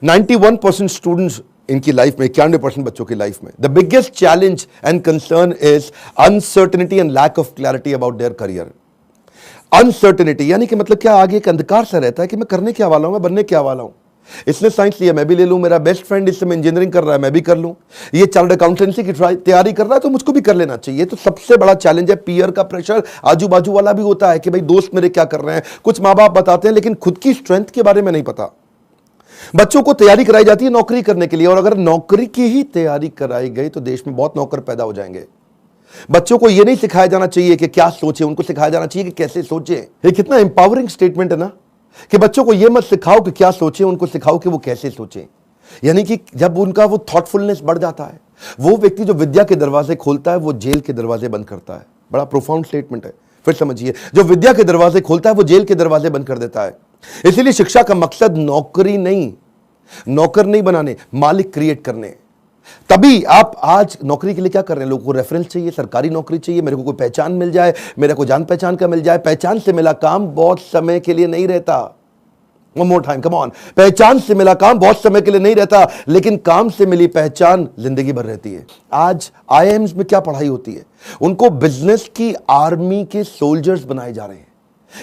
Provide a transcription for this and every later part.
91% students इनकी life में, 91% बच्चों की लाइफ में, the biggest challenge and concern is uncertainty and lack of clarity about their career. Uncertainty यानी कि मतलब क्या, आगे एक अंधकार सा रहता है कि मैं करने क्या वाला हूं, मैं बनने क्या वाला हूं। इसने साइंस लिया, मैं भी ले लूं, मेरा बेस्ट फ्रेंड इस समय इंजीनियरिंग कर रहा है, मैं भी कर लूं, ये चार्टर्ड अकाउंटेंसी की तैयारी कर रहा है तो मुझको भी कर लेना चाहिए। तो सबसे बड़ा चैलेंज है पीयर का प्रेशर। आजू बाजू वाला भी होता है कि भाई दोस्त मेरे क्या कर रहे हैं, कुछ माँ बाप बताते हैं, लेकिन खुद की स्ट्रेंथ के बारे में नहीं पता। बच्चों को तैयारी कराई जाती है नौकरी करने के लिए, और अगर नौकरी की ही तैयारी कराई गई तो देश में बहुत नौकर पैदा हो जाएंगे। बच्चों को यह नहीं सिखाया जाना चाहिए कि क्या सोचे, उनको सिखाया जाना चाहिए कि कैसे सोचे। ये कितना इंपावरिंग स्टेटमेंट है ना, कि बच्चों को यह मत सिखाओ कि क्या सोचे, उनको सिखाओ कि वो कैसे सोचे। यानी कि जब उनका वो थॉटफुलनेस बढ़ जाता है, वो व्यक्ति जो विद्या के दरवाजे खोलता है वो जेल के दरवाजे बंद करता है। बड़ा प्रोफाउंड स्टेटमेंट है, फिर समझिए, जो विद्या के दरवाजे खोलता है वो जेल के दरवाजे बंद कर देता है। इसीलिए शिक्षा का मकसद नौकरी नहीं, नौकर नहीं बनाने, मालिक क्रिएट करने। तभी आप आज नौकरी के लिए क्या कर रहे हैं, लोगों को रेफरेंस चाहिए, सरकारी नौकरी चाहिए, मेरे को कोई पहचान मिल जाए, मेरे को जान पहचान का मिल जाए। पहचान से मिला काम बहुत समय के लिए नहीं रहता। One more time, come on. पहचान से मिला काम बहुत समय के लिए नहीं रहता, लेकिन काम से मिली पहचान जिंदगी भर रहती है। आज IIMs में क्या पढ़ाई होती है, उनको बिजनेस की आर्मी के सोल्जर्स बनाए जा रहे हैं।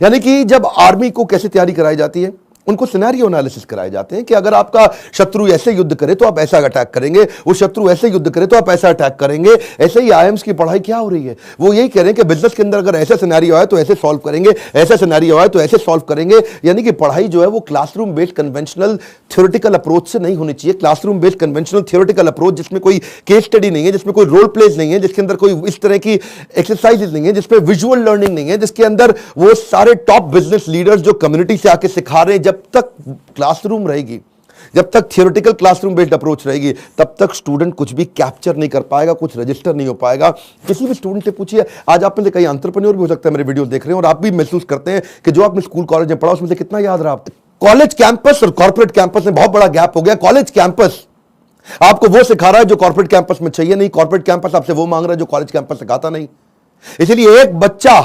यानी कि जब आर्मी को कैसे तैयारी कराई जाती है, उनको सिनेरियो एनालिसिस कराए जाते हैं कि अगर आपका शत्रु ऐसे युद्ध करे तो आप ऐसा अटैक करेंगे, वो शत्रु ऐसे युद्ध करे तो आप ऐसा अटैक करेंगे। ऐसे ही IIMs की पढ़ाई क्या हो रही है, वो यही कह रहे हैं कि बिजनेस के अंदर अगर ऐसा सिनेरियो आए तो ऐसे सॉल्व करेंगे, ऐसा सिनेरियो आए तो ऐसे सॉल्व करेंगे। यानी कि पढ़ाई जो है वो classroom based conventional theoretical approach से नहीं होनी चाहिए। Classroom based conventional theoretical approach जिसमें कोई केस स्टडी नहीं है, जिसमें कोई रोल प्लेज नहीं है, जिसके अंदर कोई इस तरह की एक्सरसाइजेज नहीं है, जिसमें विजुअल लर्निंग नहीं है, जिसके अंदर वो सारे टॉप बिजनेस लीडर्स जो कम्युनिटी से आके सिखा रहे हैं। जब तक क्लासरूम रहेगी, जब तक थियोरेटिकल क्लासरूम बेस्ड अप्रोच रहेगी, तब तक स्टूडेंट कुछ भी कैप्चर नहीं कर पाएगा, कुछ रजिस्टर नहीं हो पाएगा। किसी भी स्टूडेंट से पूछिए, आज आप में से कई एंटरप्रेन्योर भी हो सकता है मेरे वीडियो देख रहे हैं, और आप भी महसूस करते हैं कि जो आपने स्कूल कॉलेज में पढ़ा उसमें से कितना याद रहा। कॉलेज कैंपस और कॉर्पोरेट कैंपस में बहुत बड़ा गैप हो गया। कॉलेज कैंपस आपको वो सिखा रहा है जो कॉर्पोरेट कैंपस में चाहिए नहीं, कॉर्पोरेट कैंपस आपसे वो मांग रहा है जो कॉलेज कैंपस सिखाता नहीं। इसलिए एक बच्चा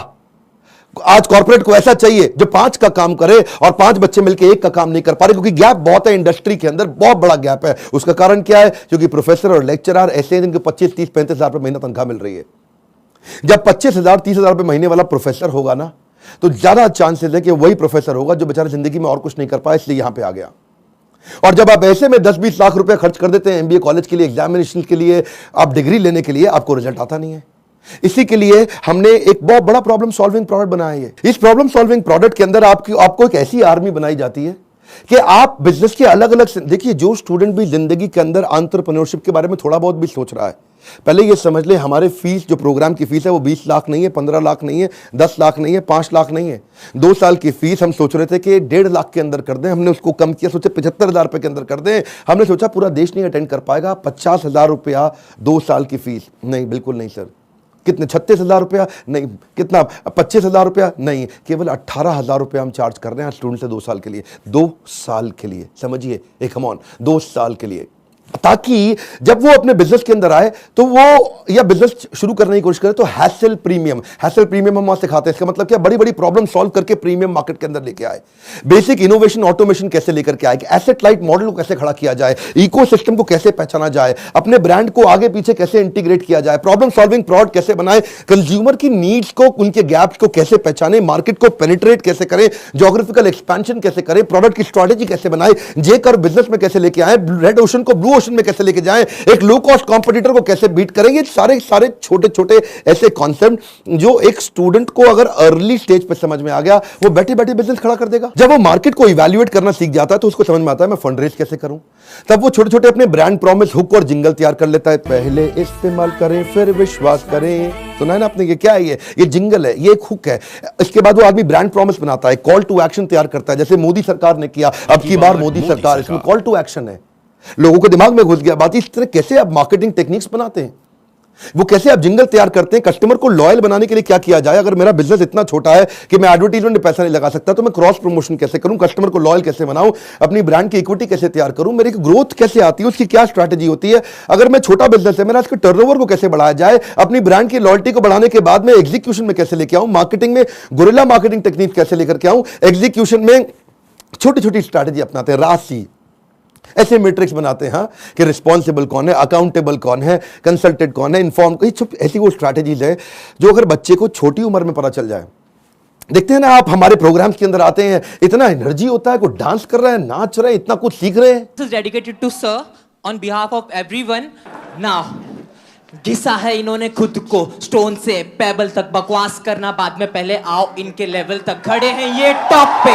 आज कॉर्पोरेट को ऐसा चाहिए जो 5 का काम करे, और 5 बच्चे मिलकर 1 का काम नहीं कर पा रहे, क्योंकि गैप बहुत है इंडस्ट्री के अंदर, बहुत बड़ा गैप है। उसका कारण क्या है, क्योंकि प्रोफेसर और लेक्चरर ऐसे हैं जिनको 25, 30, 35 हजार रुपए महीना तनख्वाह मिल रही है। जब 25,000, 30,000 रुपए महीने वाला प्रोफेसर होगा ना, तो ज्यादा चांसेस है कि वही प्रोफेसर होगा जो बेचारा जिंदगी में और कुछ नहीं कर पाया, इसलिए यहां पर आ गया। और जब आप ऐसे में 10-20 लाख रुपए खर्च कर देते हैं MBA कॉलेज के लिए, एग्जामिनेशन के लिए, आप डिग्री लेने के लिए, आपको रिजल्ट आता नहीं है। इसी के लिए हमने एक बहुत बड़ा प्रॉब्लम सॉल्विंग प्रोडक्ट बनाया है। इस प्रॉब्लम सॉल्विंग प्रोडक्ट के अंदर आपको एक ऐसी आर्मी बनाई जाती है कि आप बिजनेस के अलग अलग, देखिए जो स्टूडेंट भी जिंदगी के अंदर एंटरप्रेन्योरशिप के बारे में थोड़ा बहुत भी सोच रहा है, पहले ये समझ ले, हमारे फीस जो प्रोग्राम की फीस है वो 20 लाख नहीं है, 15 लाख नहीं है, 10 लाख नहीं है, 5 लाख नहीं है। 2 साल की फीस हम सोच रहे थे कि 1.5 लाख के अंदर कर दें, हमने उसको कम किया, सोचे 75,000 रुपए के अंदर कर दें। हमने सोचा पूरा देश नहीं अटेंड कर पाएगा, 50,000 रुपया 2 साल की फीस। नहीं, बिल्कुल नहीं सर। कितने, 36,000 रुपया? नहीं। कितना, 25,000 रुपया? नहीं, केवल 18,000 रुपया हम चार्ज कर रहे हैं स्टूडेंट से 2 साल के लिए। 2 साल के लिए, समझिए, एक कम ऑन 2 साल के लिए, ताकि जब वो अपने बिजनेस के अंदर आए तो वो, या बिजनेस शुरू करने की कोशिश करे तो हैसल प्रीमियम हम वहां सिखाते हैं। इसका मतलब क्या, बड़ी बड़ी प्रॉब्लम सॉल्व करके प्रीमियम मार्केट के अंदर लेके आए, बेसिक इनोवेशन ऑटोमेशन कैसे लेकर के आए, एसेट लाइट मॉडल को कैसे खड़ा किया जाए, इकोसिस्टम को कैसे पहचाना जाए, अपने ब्रांड को आगे पीछे कैसे इंटीग्रेट किया जाए, प्रॉब्लम सॉल्विंग प्रोडक्ट कैसे बनाए, कंज्यूमर की नीड्स को, उनके गैप्स को कैसे पहचाने, मार्केट को पेनिट्रेट कैसे करें, ज्योग्राफिकल एक्सपेंशन कैसे करें, प्रोडक्ट की स्ट्रेटेजी कैसे बनाए, जे कर बिजनेस में कैसे लेके आए, रेड ओशन को ब्लू ओशन में कैसे लेके जाएं, एक लो कॉस्ट कॉम्पिटिटर को कैसे बीट करेंगे। सारे छोटे छोटे ऐसे कॉन्सेप्ट जो एक स्टूडेंट को अगर अर्ली स्टेज पे समझ में आ गया, वो बैठे बैठे बिजनेस खड़ा कर देगा। जब वो मार्केट को इवैल्यूएट करना सीख जाता है तो उसको समझ में आता है मैं फंड रेज कैसे करूं। तब वो छोटे छोटे अपने ब्रांड प्रॉमिस, हुक और जिंगल तैयार कर लेता है। पहले इस्तेमाल करें फिर विश्वास करें, सुना है ना आपने, ये क्या है, ये जिंगल है, ये एक हुक है। इसके बाद वो आदमी ब्रांड प्रॉमिस बनाता है, कॉल टू एक्शन तैयार करता है, जैसे मोदी सरकार ने किया, अब की बार मोदी सरकार, इसमें कॉल टू एक्शन है। लोगों के दिमाग में घुस गया बात। इस तरह कैसे आप मार्केटिंग टेक्निक्स बनाते हैं, वो कैसे आप जिंगल तैयार करते हैं, कस्टमर को लॉयल बनाने के लिए क्या किया जाए। अगर मेरा बिजनेस इतना छोटा है कि मैं एडवर्टाइजमेंट में पैसा नहीं लगा सकता, तो मैं क्रॉस प्रमोशन कैसे करूं, कस्टमर को लॉयल कैसे बनाऊं, अपनी ब्रांड की इक्विटी कैसे तैयार करूं, मेरी ग्रोथ कैसे आती है, उसकी क्या स्ट्रैटेजी होती है। अगर मैं छोटा बिजनेस है मेरा, इसके टर्नओवर को कैसे बढ़ाया जाए, अपनी ब्रांड की लॉयल्टी को बढ़ाने के बाद में एग्जीक्यूशन में कैसे लेके आऊं, मार्केटिंग में गुरिल्ला मार्केटिंग टेक्निक कैसे लेकर के आऊं, एग्जीक्यूशन में छोटी छोटी स्ट्रैटेजी अपनाते हैं। राशि ऐसे मैट्रिक्स बनाते हैं कि रिस्पॉन्सिबल कौन है, अकाउंटेबल कौन है, कंसल्टेड कौन है, इन्फॉर्म, ऐसी वो स्ट्रैटेजीज है जो अगर बच्चे को छोटी उम्र में पता चल जाए। देखते हैं ना आप हमारे प्रोग्राम्स के अंदर आते हैं, इतना एनर्जी होता है, कोई डांस कर रहा है, नाच रहा है, इतना कुछ सीख रहे हैं। This is dedicated to sir on behalf of everyone. Now, घिसा है इन्होंने खुद को स्टोन से पेबल तक, बकवास करना बाद में, पहले आओ इनके लेवल तक। खड़े हैं ये टॉप पे,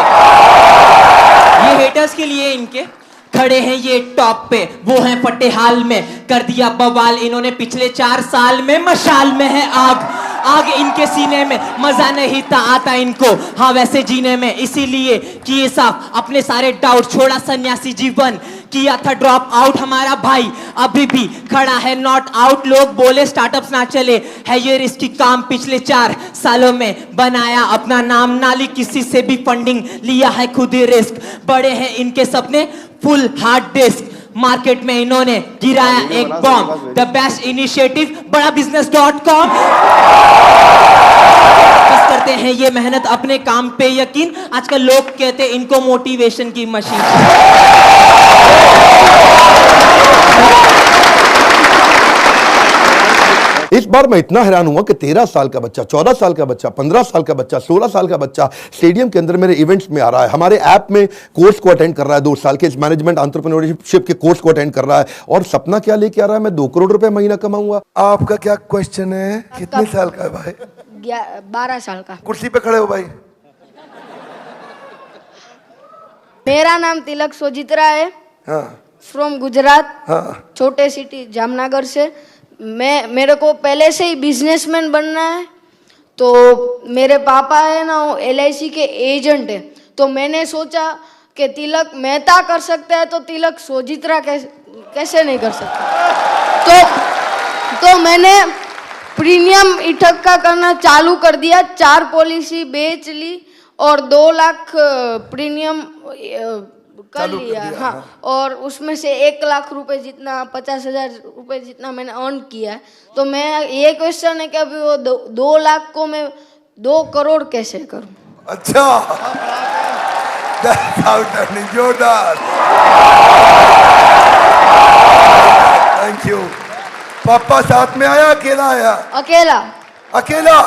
ये हेटर्स के लिए इनके खड़े हैं ये टॉप पे, वो हैं फटे हाल में, कर दिया बवाल इन्होंने पिछले 4 साल में। मशाल में है आग, आग इनके सीने में, मजा नहीं था आता इनको हाँ वैसे जीने में, इसीलिए किए साफ अपने सारे डाउट, छोड़ा सन्यासी जीवन, किया था ड्रॉप आउट हमारा भाई, अभी भी खड़ा है नॉट आउट। लोग बोले स्टार्टअप्स ना चले, है ये रिस्की काम, पिछले 4 सालों में बनाया अपना नाम, नाली किसी से भी फंडिंग, लिया है खुद ही रिस्क, बड़े हैं इनके सपने फुल हार्ड डिस्क, मार्केट में इन्होंने गिराया एक बॉम्ब, द बेस्ट इनिशिएटिव बड़ा business.com। बस करते हैं ये मेहनत अपने काम पे यकीन, आजकल लोग कहते हैं इनको मोटिवेशन की मशीन। इस बार मैं इतना हैरान हुआ कि 13 साल का बच्चा, 14 साल का बच्चा, 15 साल का बच्चा, 16 साल का बच्चा स्टेडियम के अंदर मेरे इवेंट्स में आ रहा है, हमारे ऐप में कोर्स को अटेंड कर रहा है, 2 साल के इस मैनेजमेंट एंटरप्रेन्योरशिप के कोर्स को अटेंड कर रहा है, और सपना क्या लेके आ रहा है, मैं 2 करोड़ रुपए महीना कमाऊंगा। आपका क्या क्वेश्चन है? कितने साल का है भाई? 12 साल का। कुर्सी पे खड़े हो भाई। मेरा नाम तिलक सोजित्रा है, हाँ, फ्रॉम गुजरात, हाँ, छोटे सिटी जामनगर से। मेरे को पहले से ही बिजनेसमैन बनना है, तो मेरे पापा है ना वो LIC के एजेंट है, तो मैंने सोचा कि तिलक मेहता कर सकता है तो तिलक सोजित्रा कैसे नहीं कर सकता। तो मैंने प्रीमियम इकट्ठा करना चालू कर दिया, 4 पॉलिसी बेच ली और 2 लाख प्रीमियम कर लिया। हाँ, और उसमें से 1 लाख रुपए जितना, 50,000 रुपए जितना मैंने अर्न किया है। तो मैं ये क्वेश्चन है कि अभी वो 2 लाख को मैं 2 करोड़ कैसे करूं? अच्छा, जोरदार, थैंक यू। पापा साथ में आया, अकेला आया? अकेला। अकेला।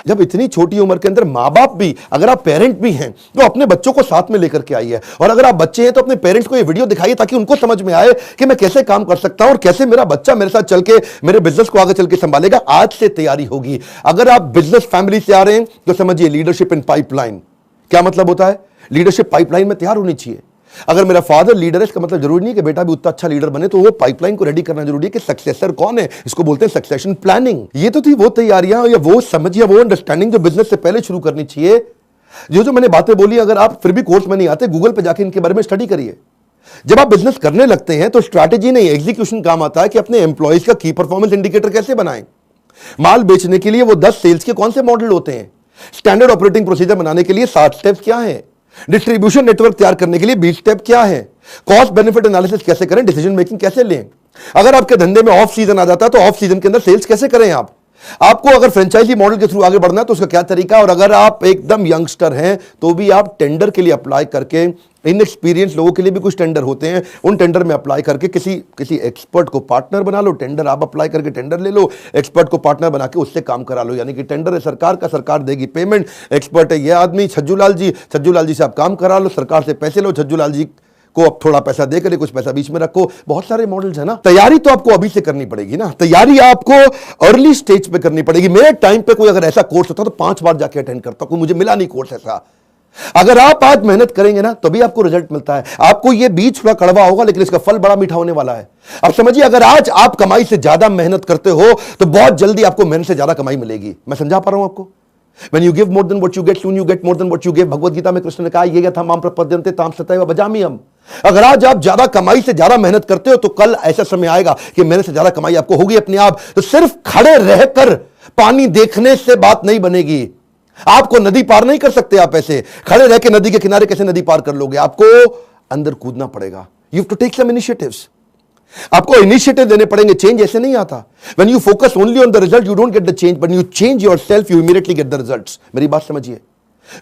जब इतनी छोटी उम्र के अंदर माँ बाप भी, अगर आप पेरेंट भी हैं तो अपने बच्चों को साथ में लेकर के आइए, और अगर आप बच्चे हैं तो अपने पेरेंट्स को ये वीडियो दिखाइए ताकि उनको समझ में आए कि मैं कैसे काम कर सकता हूं और कैसे मेरा बच्चा मेरे साथ चल के मेरे बिजनेस को आगे चल के संभालेगा। आज से तैयारी होगी। अगर आप बिजनेस फैमिली से आ रहे हैं तो समझिए लीडरशिप इन पाइपलाइन। क्या मतलब होता है? लीडरशिप पाइपलाइन में तैयार होनी चाहिए। अगर मेरा फादर लीडर है, इसका मतलब जरूरी नहीं कि बेटा भी उतना अच्छा लीडर बने, तो वो पाइपलाइन को रेडी करना जरूरी है कि सक्सेसर कौन है, इसको बोलते हैं सक्सेशन प्लानिंग। ये तो थी वो तैयारियां या वो समझ या वो अंडरस्टैंडिंग जो बिजनेस से पहले शुरू करनी चाहिए। जो मैंने बातें बोली, अगर आप फिर भी कोर्स में नहीं आते, गूगल पे जाके इनके बारे में स्टडी करिए। जब आप बिजनेस करने लगते हैं तो स्ट्रैटेजी नहीं, एग्जीक्यूशन काम आता है कि अपने एम्प्लॉयज का की परफॉर्मेंस इंडिकेटर कैसे बनाएं। माल बेचने के लिए वो 10 सेल्स के कौन से मॉडल होते हैं, स्टैंडर्ड ऑपरेटिंग प्रोसीजर बनाने के लिए 7 स्टेप्स क्या है, डिस्ट्रीब्यूशन नेटवर्क तैयार करने के लिए 20 स्टेप क्या है, कॉस्ट बेनिफिट एनालिसिस कैसे करें, डिसीजन मेकिंग कैसे लें। अगर आपके धंधे में ऑफ सीजन आ जाता है तो ऑफ सीजन के अंदर सेल्स कैसे करें आपको अगर फ्रेंचाइजी मॉडल के थ्रू आगे बढ़ना है तो उसका क्या तरीका, और अगर आप एकदम यंगस्टर हैं तो भी आप टेंडर के लिए अप्लाई करके, इनएक्सपीरियंस लोगों के लिए भी कुछ टेंडर होते हैं, उन टेंडर में अप्लाई करके किसी एक्सपर्ट को पार्टनर बना लो। टेंडर आप अप्लाई करके टेंडर ले लो, एक्सपर्ट को पार्टनर बना के उससे काम करा लो। यानी कि टेंडर है सरकार का, सरकार देगी पेमेंट, एक्सपर्ट है ये आदमी छज्जू लाल जी से आप काम करा लो, सरकार से पैसे लो, छज्जू लाल जी को अब थोड़ा पैसा दे करे, कुछ पैसा बीच में रखो। बहुत सारे मॉडल्स है ना। तैयारी तो आपको अभी से करनी पड़ेगी ना, तैयारी आपको अर्ली स्टेज पे करनी पड़ेगी। मेरे टाइम पे कोई अगर ऐसा कोर्स होता तो 5 बार जाके अटेंड करता, कोई मुझे मिला नहीं कोर्स ऐसा। अगर आप आज मेहनत करेंगे ना तभी आपको रिजल्ट मिलता है। आपको ये बीज थोड़ा कड़वा होगा लेकिन इसका फल बड़ा मीठा होने वाला है। अब समझिए, अगर आज आप कमाई से ज्यादा मेहनत करते हो तो बहुत जल्दी आपको मेहनत से ज्यादा कमाई मिलेगी। मैं समझा पा रहा हूं आपको? When you give more than what you get, soon you get more than what you give। Bhagavad Gita में कृष्ण ने कहा, ये क्या था, माम प्रपद्यन्ते ताम सतैव भजाम्यहम्। अगर आज आप ज्यादा कमाई से ज्यादा मेहनत करते हो तो कल ऐसा समय आएगा कि मेहनत से ज्यादा कमाई आपको होगी अपने आप। तो सिर्फ खड़े रहकर पानी देखने से बात नहीं बनेगी। आपको नदी पार नहीं कर सकते आप ऐसे खड़े रह के। नदी के किनारे कैसे नदी पार कर लोगे? आपको अंदर कूदना पड़ेगा। You have to take some initiatives. आपको इनिशिएटिव देने पड़ेंगे। चेंज ऐसे नहीं आता। When you focus only on the result, you don't get the change, but you change yourself, you immediately get the results। मेरी बात समझिए।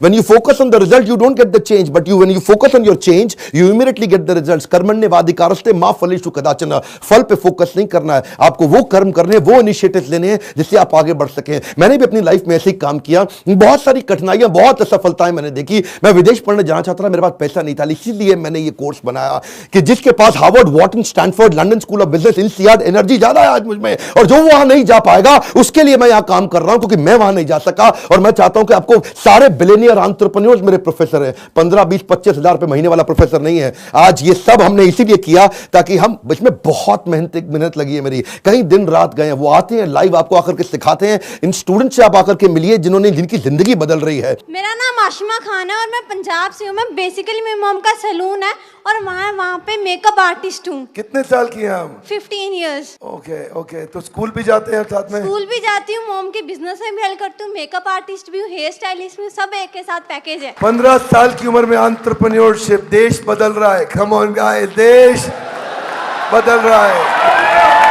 When you focus on the result, you don't get the change. But when you focus on your change, you immediately get the results. कर्मण्येवाधिकारस्ते मा फलेषु कदाचन. फल पे focus नहीं करना है, आपको वो कर्म करने, वो इनिशिएटिव्स लेने हैं जिससे आप आगे बढ़ सकें. मैंने भी अपनी लाइफ में ऐसे ही काम किया. बहुत सारी कठिनाइयां, बहुत असफलताएं मैंने देखी. मैं विदेश पढ़ने जाना चाहता था, मेरे पास पैसा नहीं था, इसीलिए मैंने ये कोर्स बनाया कि जिसके पास Harvard, Wharton, Stanford, London school of business, INSEAD, energy ज्यादा है आज मुझ में, और जो वहां नहीं जा पाएगा उसके लिए मैं यहां काम कर रहा हूं, क्योंकि मैं वहां नहीं जा सका. और मैं चाहता हूं कि आपको सारे बिलियनियर एंटरप्रेन्योर्स मेरे प्रोफेसर हैं. 15, 20, 25 हजार रुपए महीने वाला प्रोफेसर नहीं है आज. ये सब हमने इसीलिए किया ताकि हम, इसमें बहुत मेहनत लगी है मेरी, कई दिन रात गए हैं. वो आते हैं लाइव, आपको आकर के सिखाते हैं. इन स्टूडेंट से आप आकर के मिलिए जिनकी जिंदगी बदल रही है. मेरा नाम आशिमा खान है और मैं पंजाब से हूँ. मैं बेसिकली मेरी मॉम का सैलून है और वहाँ पे मेकअप आर्टिस्ट हूँ. कितने साल की हैं हम? 15 इयर्स. ओके. तो स्कूल भी जाते हैं साथ में? स्कूल भी जाती हूँ, मॉम के बिजनेस में भी हेल्प करती हूँ, मेकअप आर्टिस्ट भी हूँ, हेयर स्टाइलिस्ट भी हूँ, सब एक के साथ पैकेज है. 15 साल की उम्र में एंटरप्रेन्योरशिप, देश बदल रहा है. कम ऑन गाइस, देश बदल रहा है.